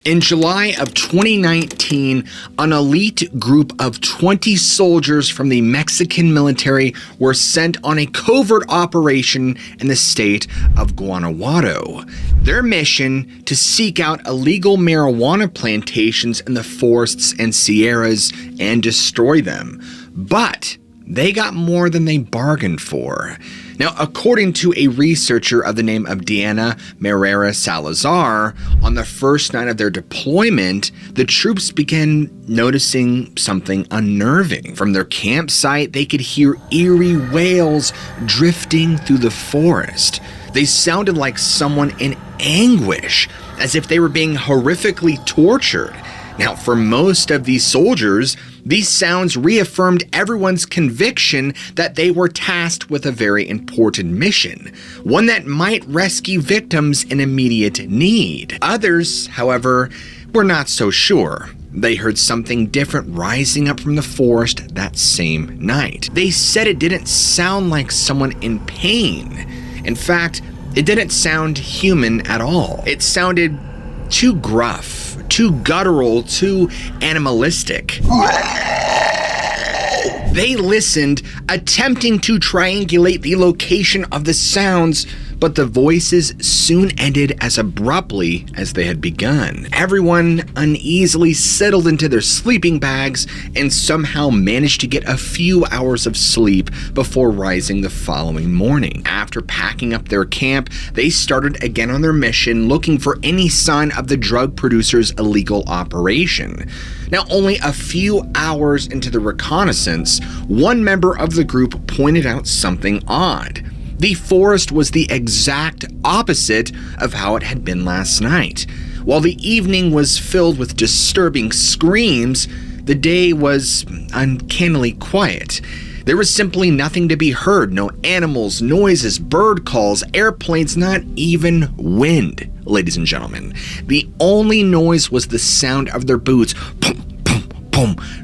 In July of 2019, an elite group of 20 soldiers from the Mexican military were sent on a covert operation in the state of Guanajuato. Their mission to seek out illegal marijuana plantations in the forests and sierras and destroy them. But they got more than they bargained for. Now, according to a researcher of the name of Diana Marrera Salazar, on the first night of their deployment, the troops began noticing something unnerving. From their campsite, they could hear eerie wails drifting through the forest. They sounded like someone in anguish, as if they were being horrifically tortured. Now, for most of these soldiers, these sounds reaffirmed everyone's conviction that they were tasked with a very important mission, one that might rescue victims in immediate need. Others, however, were not so sure. They heard something different rising up from the forest that same night. They said it didn't sound like someone in pain. In fact, it didn't sound human at all. It sounded too gruff, too guttural, too animalistic. They listened, attempting to triangulate the location of the sounds, but the voices soon ended as abruptly as they had begun. Everyone uneasily settled into their sleeping bags and somehow managed to get a few hours of sleep before rising the following morning. After packing up their camp, they started again on their mission, looking for any sign of the drug producer's illegal operation. Now, only a few hours into the reconnaissance, one member of the group pointed out something odd. The forest was the exact opposite of how it had been last night. While the evening was filled with disturbing screams, the day was uncannily quiet. There was simply nothing to be heard. No animals, noises, bird calls, airplanes, not even wind, ladies and gentlemen. The only noise was the sound of their boots,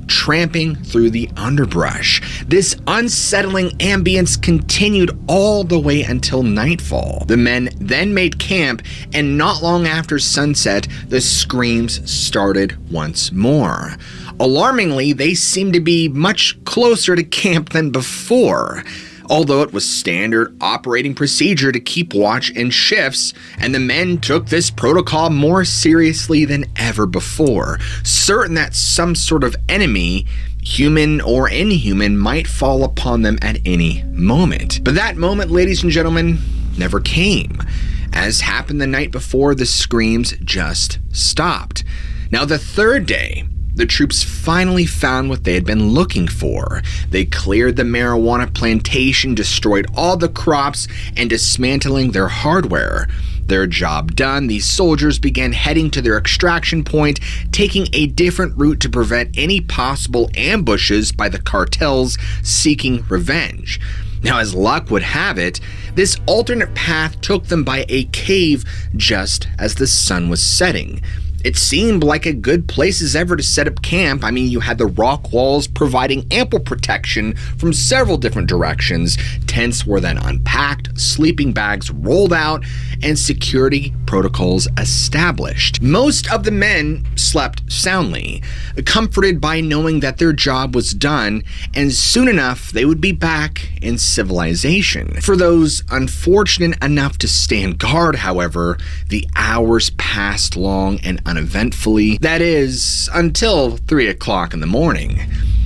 tramping through the underbrush. This unsettling ambience continued all the way until nightfall. The men then made camp, and not long after sunset, the screams started once more. Alarmingly, they seemed to be much closer to camp than before. Although it was standard operating procedure to keep watch in shifts, and the men took this protocol more seriously than ever before, certain that some sort of enemy, human or inhuman, might fall upon them at any moment. But that moment, ladies and gentlemen, never came. As happened the night before, the screams just stopped. Now, the third day, the troops finally found what they had been looking for. They cleared the marijuana plantation, destroyed all the crops, and dismantling their hardware. Their job done, these soldiers began heading to their extraction point, taking a different route to prevent any possible ambushes by the cartels seeking revenge. Now, as luck would have it, this alternate path took them by a cave just as the sun was setting. It seemed like a good place as ever to set up camp. I mean, you had the rock walls providing ample protection from several different directions. Tents were then unpacked, sleeping bags rolled out, and security protocols established. Most of the men slept soundly, comforted by knowing that their job was done, and soon enough they would be back in civilization. For those unfortunate enough to stand guard, however, the hours passed long and uneventfully. That is, until 3 o'clock in the morning.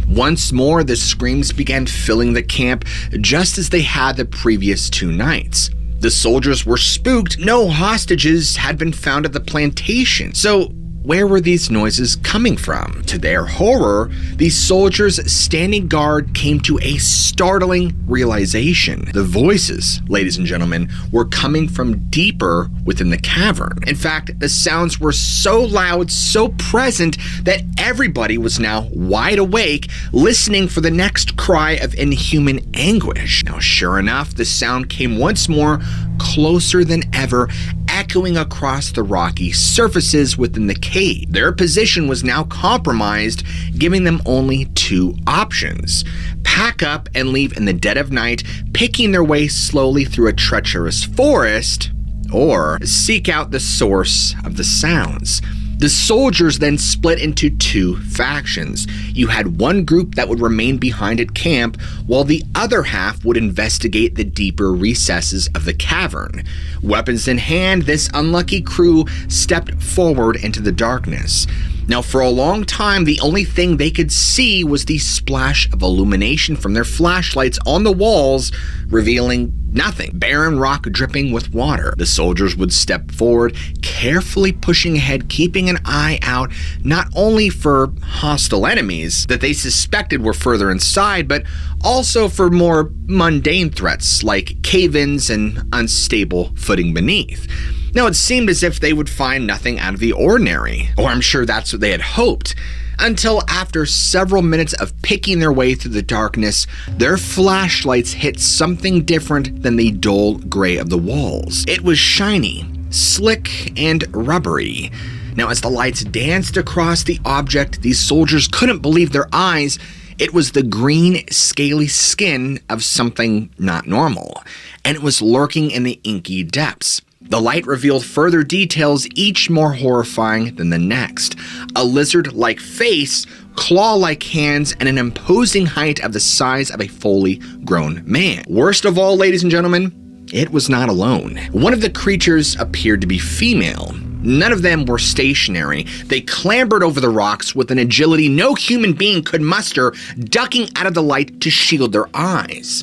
Once more, the screams began filling the camp just as they had the previous 2 nights. The soldiers were spooked. No hostages had been found at the plantation. So, where were these noises coming from? To their horror, the soldiers standing guard came to a startling realization. The voices, ladies and gentlemen, were coming from deeper within the cavern. In fact, the sounds were so loud, so present, that everybody was now wide awake, listening for the next cry of inhuman anguish. Now, sure enough, the sound came once more, closer than ever, echoing across the rocky surfaces within the cave. Their position was now compromised, giving them only 2 options: pack up and leave in the dead of night, picking their way slowly through a treacherous forest, or seek out the source of the sounds. The soldiers then split into two factions. You had one group that would remain behind at camp, while the other half would investigate the deeper recesses of the cavern. Weapons in hand, this unlucky crew stepped forward into the darkness. Now, for a long time, the only thing they could see was the splash of illumination from their flashlights on the walls, revealing nothing. Barren rock dripping with water. The soldiers would step forward, carefully pushing ahead, keeping an eye out not only for hostile enemies that they suspected were further inside, but also for more mundane threats like cave-ins and unstable footing beneath. Now, it seemed as if they would find nothing out of the ordinary, or I'm sure that's what they had hoped, until after several minutes of picking their way through the darkness, their flashlights hit something different than the dull gray of the walls. It was shiny, slick, and rubbery. Now, as the lights danced across the object, these soldiers couldn't believe their eyes. It was the green, scaly skin of something not normal, and it was lurking in the inky depths. The light revealed further details, each more horrifying than the next. A lizard-like face, claw-like hands, and an imposing height of the size of a fully grown man. Worst of all, ladies and gentlemen, it was not alone. One of the creatures appeared to be female. None of them were stationary. They clambered over the rocks with an agility no human being could muster, ducking out of the light to shield their eyes.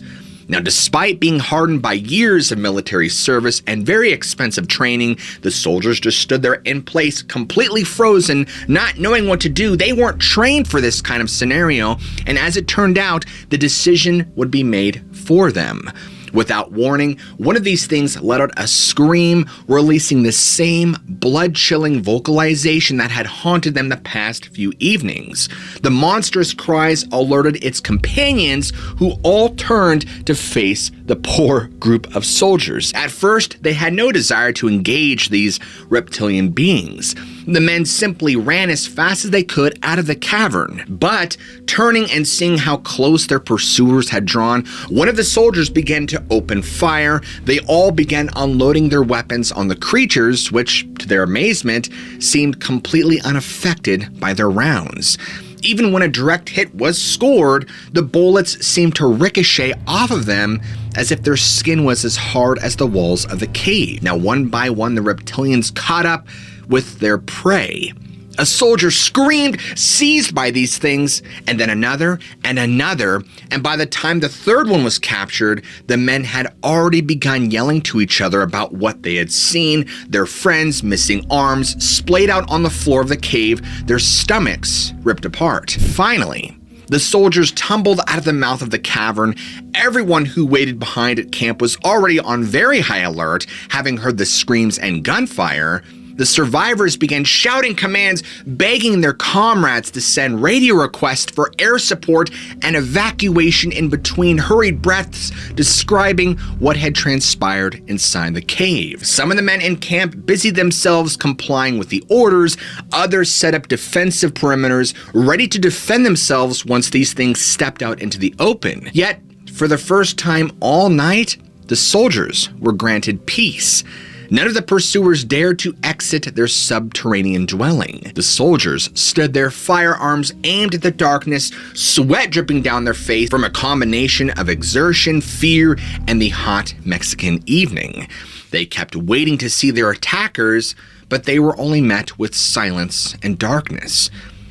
Now, despite being hardened by years of military service and very expensive training, the soldiers just stood there in place, completely frozen, not knowing what to do. They weren't trained for this kind of scenario, and as it turned out, the decision would be made for them. Without warning, one of these things let out a scream, releasing the same blood-chilling vocalization that had haunted them the past few evenings. The monstrous cries alerted its companions, who all turned to face the poor group of soldiers. At first, they had no desire to engage these reptilian beings. The men simply ran as fast as they could out of the cavern, but turning and seeing how close their pursuers had drawn, one of the soldiers began to open fire. They all began unloading their weapons on the creatures, which, to their amazement, seemed completely unaffected by their rounds. Even when a direct hit was scored, the bullets seemed to ricochet off of them as if their skin was as hard as the walls of the cave. Now, one by one, the reptilians caught up with their prey. A soldier screamed, seized by these things, and then another, and by the time the third one was captured, the men had already begun yelling to each other about what they had seen, their friends missing arms, splayed out on the floor of the cave, their stomachs ripped apart. Finally, the soldiers tumbled out of the mouth of the cavern. Everyone who waited behind at camp was already on very high alert, having heard the screams and gunfire. The survivors began shouting commands, begging their comrades to send radio requests for air support and evacuation, in between hurried breaths describing what had transpired inside the cave. Some of the men in camp busied themselves complying with the orders. Others set up defensive perimeters, ready to defend themselves once these things stepped out into the open. Yet, for the first time all night, the soldiers were granted peace. None of the pursuers dared to exit their subterranean dwelling. The soldiers stood there, firearms aimed at the darkness, sweat dripping down their face from a combination of exertion, fear, and the hot Mexican evening. They kept waiting to see their attackers, but they were only met with silence and darkness.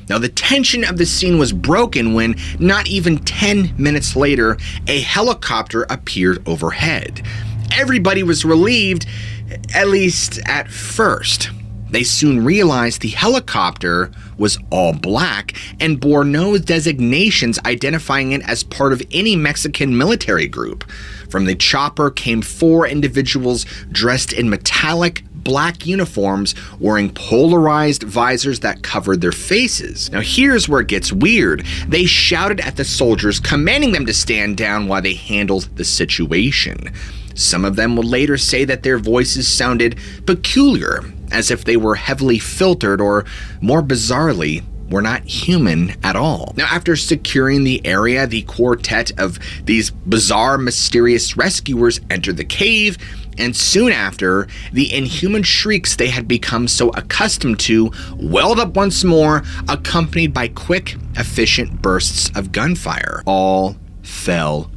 Now, the tension of the scene was broken when, not even 10 minutes later, a helicopter appeared overhead. Everybody was relieved, at least at first. They soon realized the helicopter was all black and bore no designations identifying it as part of any Mexican military group. From the chopper came 4 individuals dressed in metallic black uniforms, wearing polarized visors that covered their faces. Now, here's where it gets weird. They shouted at the soldiers, commanding them to stand down while they handled the situation. Some of them would later say that their voices sounded peculiar, as if they were heavily filtered, or more bizarrely, were not human at all. Now, after securing the area, the quartet of these bizarre, mysterious rescuers entered the cave, and soon after, the inhuman shrieks they had become so accustomed to welled up once more, accompanied by quick, efficient bursts of gunfire. All fell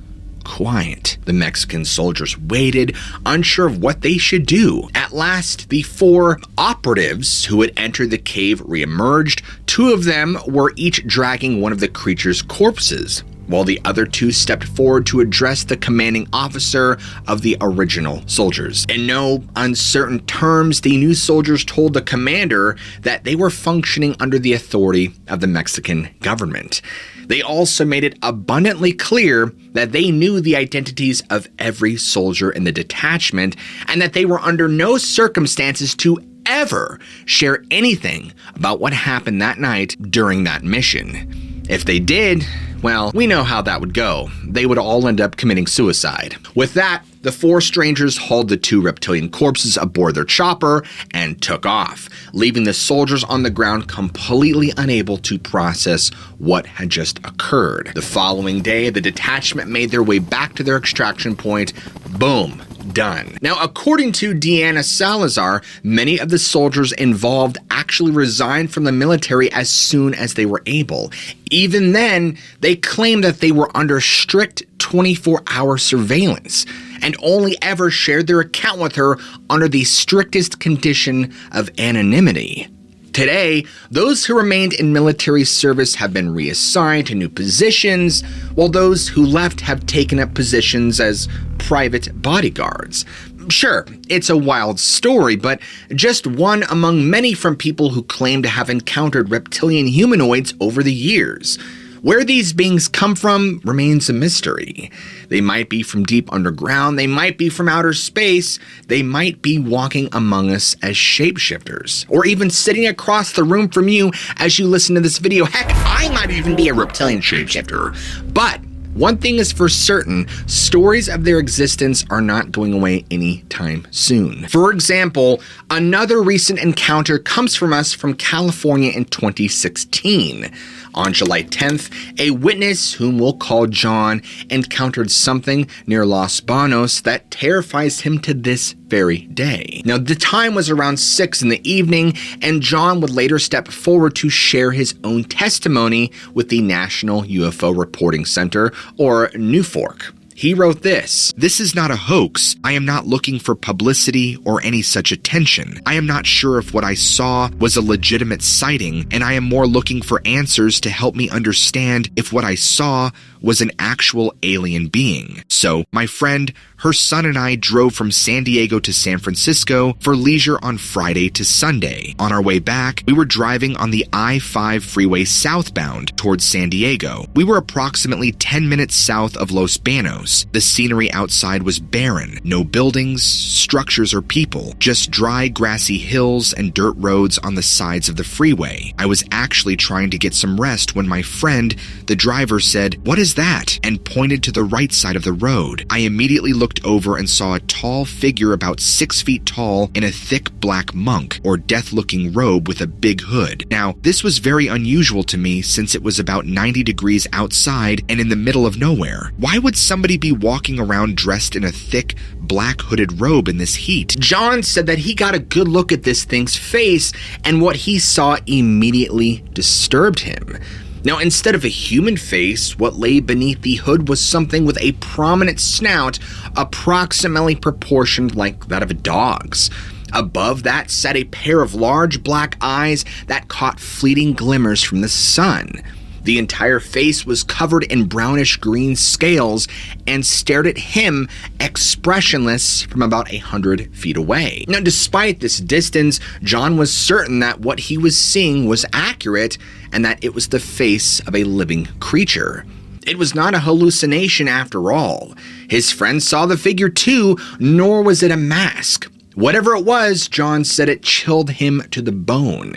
quiet. The Mexican soldiers waited, unsure of what they should do. At last, the 4 operatives who had entered the cave reemerged. 2 of them were each dragging one of the creature's corpses, while the other 2 stepped forward to address the commanding officer of the original soldiers. In no uncertain terms, the new soldiers told the commander that they were functioning under the authority of the Mexican government. They also made it abundantly clear that they knew the identities of every soldier in the detachment and that they were under no circumstances to ever share anything about what happened that night during that mission. If they did, well, we know how that would go. They would all end up committing suicide. With that, the 4 strangers hauled the 2 reptilian corpses aboard their chopper and took off, leaving the soldiers on the ground completely unable to process what had just occurred. The following day, the detachment made their way back to their extraction point. Boom. Done. Now, according to Deanna Salazar, many of the soldiers involved actually resigned from the military as soon as they were able. Even then, they claimed that they were under strict 24-hour surveillance and only ever shared their account with her under the strictest condition of anonymity. Today, those who remained in military service have been reassigned to new positions, while those who left have taken up positions as private bodyguards. Sure, it's a wild story, but just one among many from people who claim to have encountered reptilian humanoids over the years. Where these beings come from remains a mystery. They might be from deep underground, they might be from outer space, they might be walking among us as shapeshifters, or even sitting across the room from you as you listen to this video. Heck, I might even be a reptilian shapeshifter. But one thing is for certain, stories of their existence are not going away anytime soon. For example, another recent encounter comes from us from California in 2016. On July 10th, a witness, whom we'll call John, encountered something near Los Banos that terrifies him to this very day. Now, the time was around 6 in the evening, and John would later step forward to share his own testimony with the National UFO Reporting Center, or NUFORC. He wrote this: "This is not a hoax. I am not looking for publicity or any such attention. I am not sure if what I saw was a legitimate sighting, and I am more looking for answers to help me understand if what I saw was an actual alien being. So, my friend, her son and I drove from San Diego to San Francisco for leisure on Friday to Sunday. On our way back, we were driving on the I-5 freeway southbound towards San Diego. We were approximately 10 minutes south of Los Banos. The scenery outside was barren. No buildings, structures, or people. Just dry, grassy hills and dirt roads on the sides of the freeway. I was actually trying to get some rest when my friend, the driver, said, 'What is that?' and pointed to the right side of the road. I immediately looked over and saw a tall figure about 6 feet tall in a thick black monk or death-looking robe with a big hood. Now, this was very unusual to me since it was about 90 degrees outside and in the middle of nowhere. Why would somebody be walking around dressed in a thick black hooded robe in this heat?" John said that he got a good look at this thing's face, and what he saw immediately disturbed him. Now, instead of a human face, what lay beneath the hood was something with a prominent snout approximately proportioned like that of a dog's. Above that sat a pair of large black eyes that caught fleeting glimmers from the sun. The entire face was covered in brownish green scales and stared at him expressionless from about 100 feet away. Now, despite this distance, John was certain that what he was seeing was accurate and that it was the face of a living creature. It was not a hallucination after all. His friend saw the figure too, nor was it a mask. Whatever it was, John said it chilled him to the bone.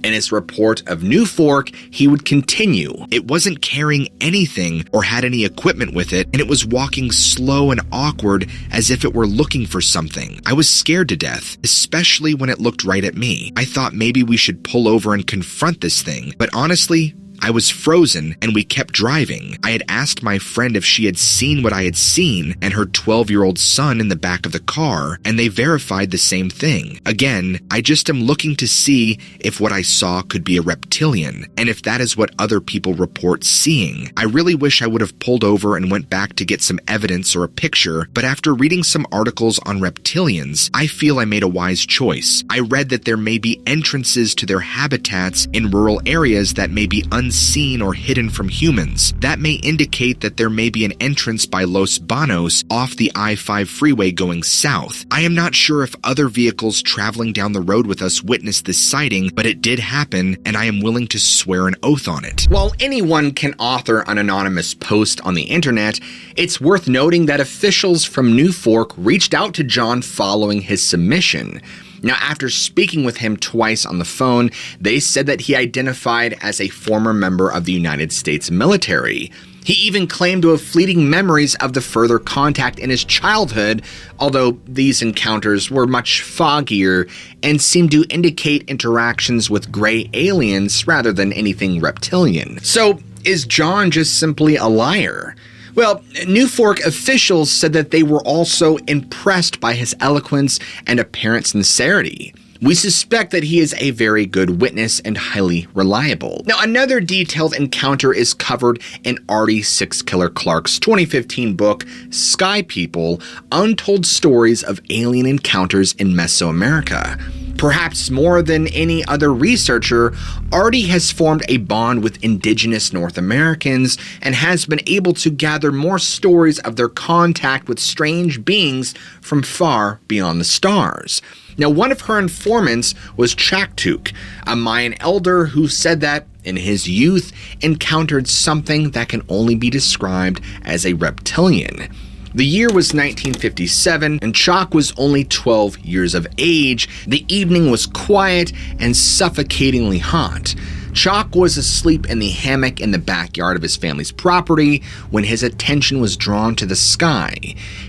In his report of New Fork, he would continue. It wasn't carrying anything or had any equipment with it, and it was walking slow and awkward as if it were looking for something. I was scared to death, especially when it looked right at me. I thought maybe we should pull over and confront this thing, but honestly, I was frozen and we kept driving. I had asked my friend if she had seen what I had seen and her 12-year-old son in the back of the car, and they verified the same thing. Again, I just am looking to see if what I saw could be a reptilian, and if that is what other people report seeing. I really wish I would have pulled over and went back to get some evidence or a picture, but after reading some articles on reptilians, I feel I made a wise choice. I read that there may be entrances to their habitats in rural areas that may be unseen or hidden from humans. That may indicate that there may be an entrance by Los Banos off the I-5 freeway going south. I am not sure if other vehicles traveling down the road with us witnessed this sighting, but it did happen, and I am willing to swear an oath on it. While anyone can author an anonymous post on the internet, it's worth noting that officials from New Fork reached out to John following his submission. Now, after speaking with him twice on the phone, they said that he identified as a former member of the United States military. He even claimed to have fleeting memories of the further contact in his childhood, although these encounters were much foggier and seemed to indicate interactions with gray aliens rather than anything reptilian. So, is John just simply a liar? Well, New Fork officials said that they were also impressed by his eloquence and apparent sincerity. We suspect that he is a very good witness and highly reliable. Now, another detailed encounter is covered in Artie Six Killer Clarke's 2015 book, Sky People: Untold Stories of Alien Encounters in Mesoamerica. Perhaps more than any other researcher, Artie has formed a bond with indigenous North Americans and has been able to gather more stories of their contact with strange beings from far beyond the stars. Now, one of her informants was Chaktuk, a Mayan elder who said that, in his youth, encountered something that can only be described as a reptilian. The year was 1957, and Chalk was only 12 years of age. The evening was quiet and suffocatingly hot. Chalk was asleep in the hammock in the backyard of his family's property when his attention was drawn to the sky.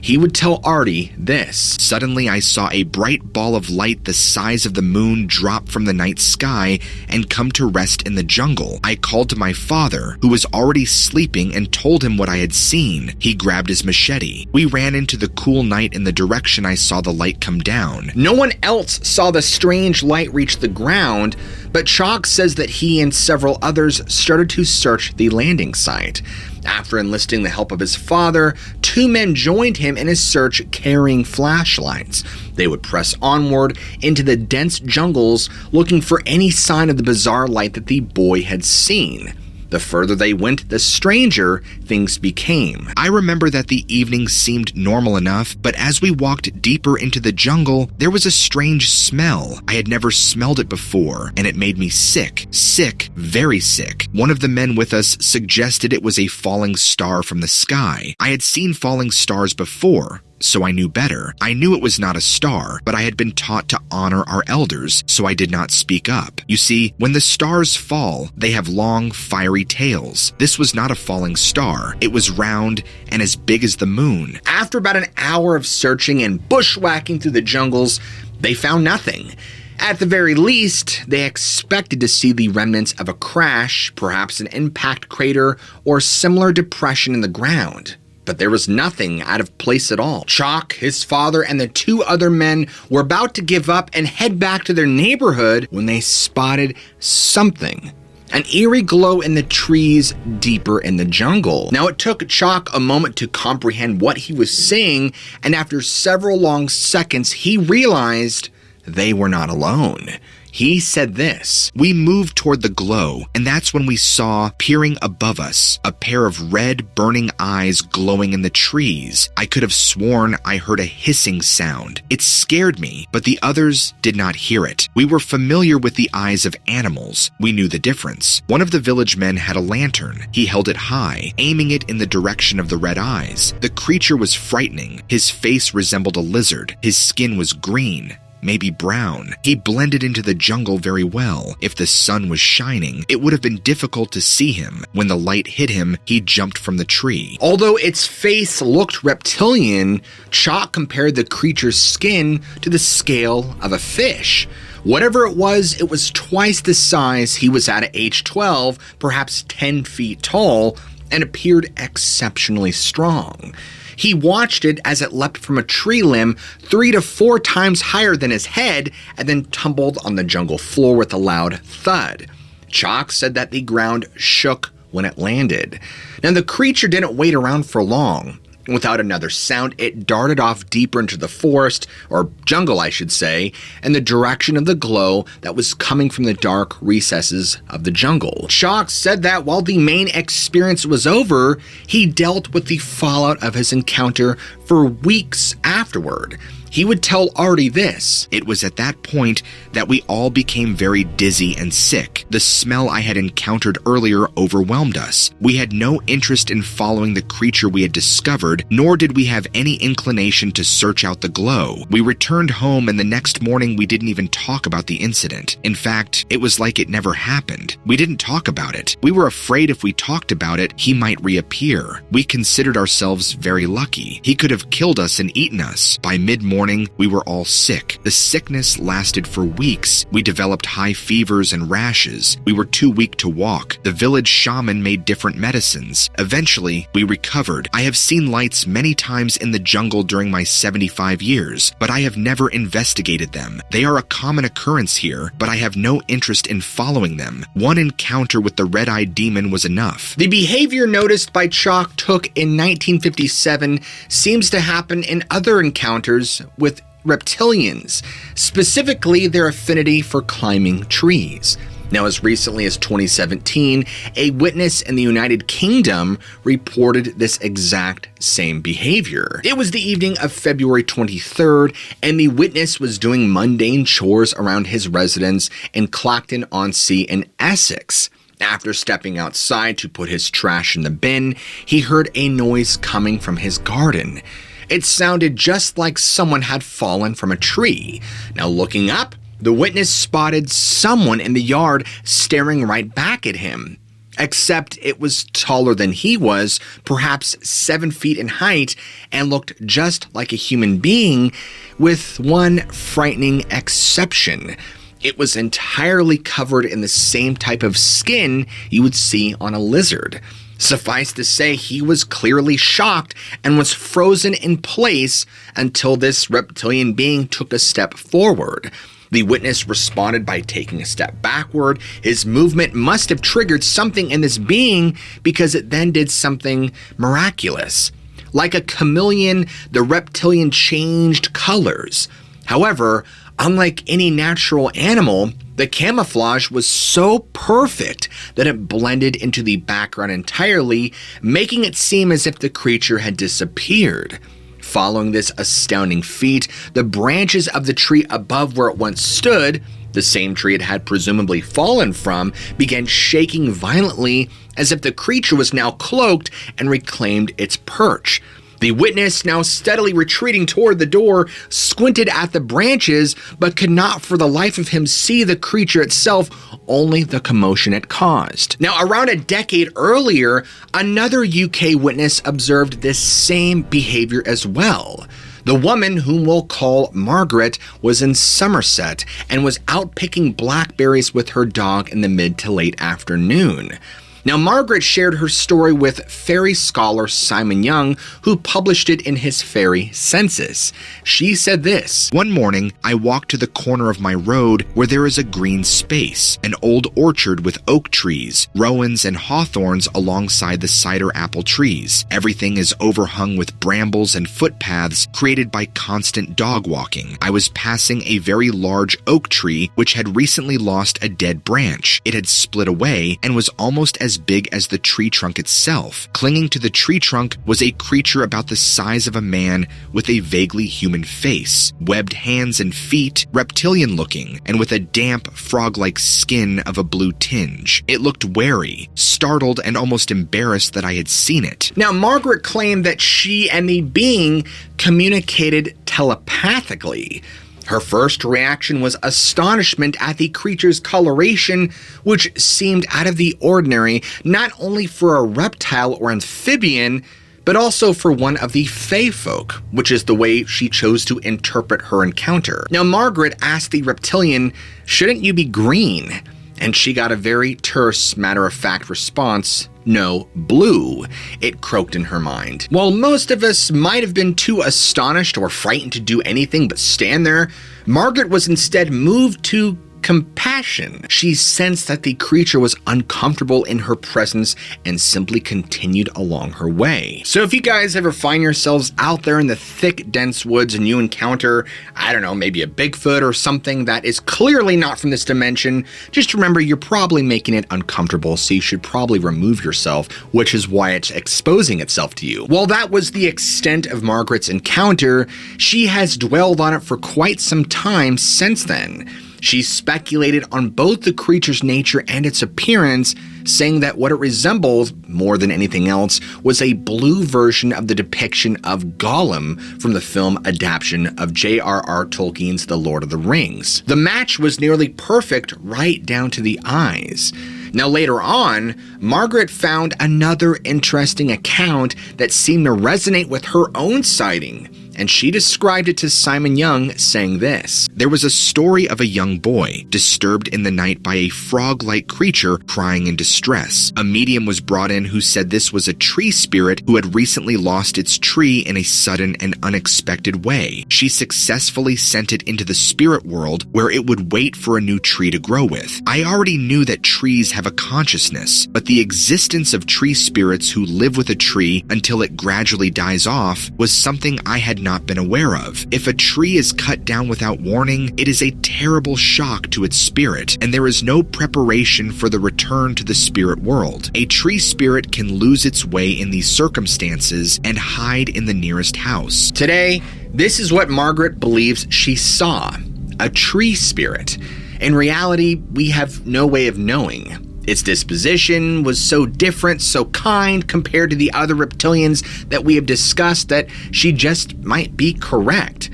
He would tell Artie this: "Suddenly I saw a bright ball of light the size of the moon drop from the night sky and come to rest in the jungle. I called to my father, who was already sleeping, and told him what I had seen. He grabbed his machete. We ran into the cool night in the direction I saw the light come down." No one else saw the strange light reach the ground, but Chalk says that he and several others started to search the landing site. After enlisting the help of his father, two men joined him in his search carrying flashlights. They would press onward into the dense jungles looking for any sign of the bizarre light that the boy had seen. The further they went, the stranger things became. I remember that the evening seemed normal enough, but as we walked deeper into the jungle, there was a strange smell. I had never smelled it before, and it made me sick. Sick, very sick. One of the men with us suggested it was a falling star from the sky. I had seen falling stars before, so I knew better. I knew it was not a star, but I had been taught to honor our elders, so I did not speak up. You see, when the stars fall, they have long, fiery tails. This was not a falling star. It was round and as big as the moon. After about an hour of searching and bushwhacking through the jungles, they found nothing. At the very least, they expected to see the remnants of a crash, perhaps an impact crater or similar depression in the ground. But there was nothing out of place at all. Chalk, his father, and the two other men were about to give up and head back to their neighborhood when they spotted something. An eerie glow in the trees deeper in the jungle. Now, it took Chalk a moment to comprehend what he was seeing, and after several long seconds, he realized they were not alone. He said this: "We moved toward the glow, and that's when we saw, peering above us, a pair of red, burning eyes glowing in the trees. I could have sworn I heard a hissing sound. It scared me, but the others did not hear it. We were familiar with the eyes of animals. We knew the difference. One of the village men had a lantern. He held it high, aiming it in the direction of the red eyes. The creature was frightening. His face resembled a lizard. His skin was green, maybe brown. He blended into the jungle very well. If the sun was shining, it would have been difficult to see him. When the light hit him, he jumped from the tree." Although its face looked reptilian, Chalk compared the creature's skin to the scale of a fish. Whatever it was twice the size he was at age 12, perhaps 10 feet tall, and appeared exceptionally strong. He watched it as it leapt from a tree limb 3 to 4 times higher than his head and then tumbled on the jungle floor with a loud thud. Chalk said that the ground shook when it landed. Now, the creature didn't wait around for long. Without another sound, it darted off deeper into the forest, or jungle I should say, in the direction of the glow that was coming from the dark recesses of the jungle. Chalk said that while the main experience was over, he dealt with the fallout of his encounter for weeks afterward. He would tell Artie this: "It was at that point that we all became very dizzy and sick. The smell I had encountered earlier overwhelmed us. We had no interest in following the creature we had discovered, nor did we have any inclination to search out the glow. We returned home, and the next morning we didn't even talk about the incident. In fact, it was like it never happened. We didn't talk about it. We were afraid if we talked about it, he might reappear. We considered ourselves very lucky. He could have killed us and eaten us. By mid-morning, we were all sick. The sickness lasted for weeks. We developed high fevers and rashes. We were too weak to walk. The village shaman made different medicines. Eventually, we recovered. I have seen lights many times in the jungle during my 75 years, but I have never investigated them. They are a common occurrence here, but I have no interest in following them. One encounter with the red-eyed demon was enough." The behavior noticed by Chalk took in 1957 seems to happen in other encounters with reptilians, specifically their affinity for climbing trees. Now, as recently as 2017, a witness in the United Kingdom reported this exact same behavior. It was the evening of February 23rd, and the witness was doing mundane chores around his residence in Clacton-on-Sea in Essex. After stepping outside to put his trash in the bin, he heard a noise coming from his garden. It sounded just like someone had fallen from a tree. Now, looking up, the witness spotted someone in the yard staring right back at him. Except it was taller than he was, perhaps 7 feet in height, and looked just like a human being, with one frightening exception. It was entirely covered in the same type of skin you would see on a lizard. Suffice to say, he was clearly shocked and was frozen in place until this reptilian being took a step forward. The witness responded by taking a step backward. His movement must have triggered something in this being, because it then did something miraculous. Like a chameleon, the reptilian changed colors. However, unlike any natural animal, the camouflage was so perfect that it blended into the background entirely, making it seem as if the creature had disappeared. Following this astounding feat, the branches of the tree above where it once stood, the same tree it had presumably fallen from, began shaking violently as if the creature was now cloaked and reclaimed its perch. The witness, now steadily retreating toward the door, squinted at the branches, but could not for the life of him see the creature itself, only the commotion it caused. Now, around a decade earlier, another UK witness observed this same behavior as well. The woman, whom we'll call Margaret, was in Somerset and was out picking blackberries with her dog in the mid to late afternoon. Now, Margaret shared her story with fairy scholar Simon Young, who published it in his Fairy Census. She said this: "One morning, I walked to the corner of my road where there is a green space, an old orchard with oak trees, rowans and hawthorns alongside the cider apple trees. Everything is overhung with brambles and footpaths created by constant dog walking. I was passing a very large oak tree which had recently lost a dead branch. It had split away and was almost as big as the tree trunk itself. Clinging to the tree trunk was a creature about the size of a man with a vaguely human face, webbed hands and feet, reptilian looking, and with a damp, frog-like skin of a blue tinge. It looked wary, startled, and almost embarrassed that I had seen it." Now, Margaret claimed that she and the being communicated telepathically. Her first reaction was astonishment at the creature's coloration, which seemed out of the ordinary, not only for a reptile or amphibian, but also for one of the Fae folk, which is the way she chose to interpret her encounter. Now, Margaret asked the reptilian, "Shouldn't you be green?" And she got a very terse, matter-of-fact response: "No, blue," it croaked in her mind. While most of us might have been too astonished or frightened to do anything but stand there, Margaret was instead moved to compassion. She sensed that the creature was uncomfortable in her presence and simply continued along her way. So if you guys ever find yourselves out there in the thick, dense woods and you encounter, I don't know, maybe a Bigfoot or something that is clearly not from this dimension, just remember you're probably making it uncomfortable, so you should probably remove yourself, which is why it's exposing itself to you. While that was the extent of Margaret's encounter, she has dwelled on it for quite some time since then. She speculated on both the creature's nature and its appearance, saying that what it resembled, more than anything else, was a blue version of the depiction of Gollum from the film adaptation of J.R.R. Tolkien's The Lord of the Rings. The match was nearly perfect right down to the eyes. Now later on, Margaret found another interesting account that seemed to resonate with her own sighting, and she described it to Simon Young, saying this: "There was a story of a young boy disturbed in the night by a frog-like creature crying in distress. A medium was brought in who said this was a tree spirit who had recently lost its tree in a sudden and unexpected way. She successfully sent it into the spirit world where it would wait for a new tree to grow with. I already knew that trees have a consciousness, but the existence of tree spirits who live with a tree until it gradually dies off was something I had not been aware of. If a tree is cut down without warning, it is a terrible shock to its spirit, and there is no preparation for the return to the spirit world. A tree spirit can lose its way in these circumstances and hide in the nearest house." Today, this is what Margaret believes she saw: a tree spirit. In reality, we have no way of knowing. Its disposition was so different, so kind compared to the other reptilians that we have discussed, that she just might be correct.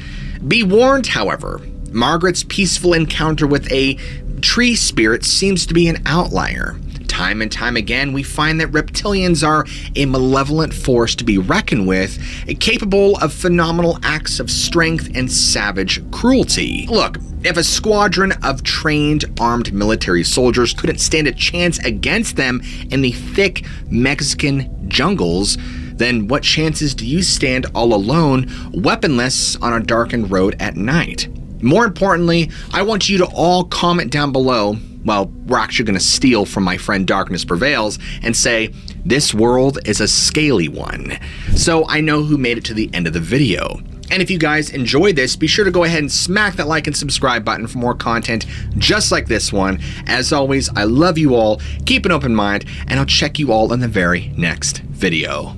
Be warned, however, Margaret's peaceful encounter with a tree spirit seems to be an outlier. Time and time again, we find that reptilians are a malevolent force to be reckoned with, capable of phenomenal acts of strength and savage cruelty. Look, if a squadron of trained, armed military soldiers couldn't stand a chance against them in the thick Mexican jungles, then what chances do you stand all alone, weaponless, on a darkened road at night? More importantly, I want you to all comment down below. Well, we're actually going to steal from my friend Darkness Prevails and say, this world is a scaly one. So I know who made it to the end of the video. And if you guys enjoyed this, be sure to go ahead and smack that like and subscribe button for more content just like this one. As always, I love you all, keep an open mind, and I'll check you all in the very next video.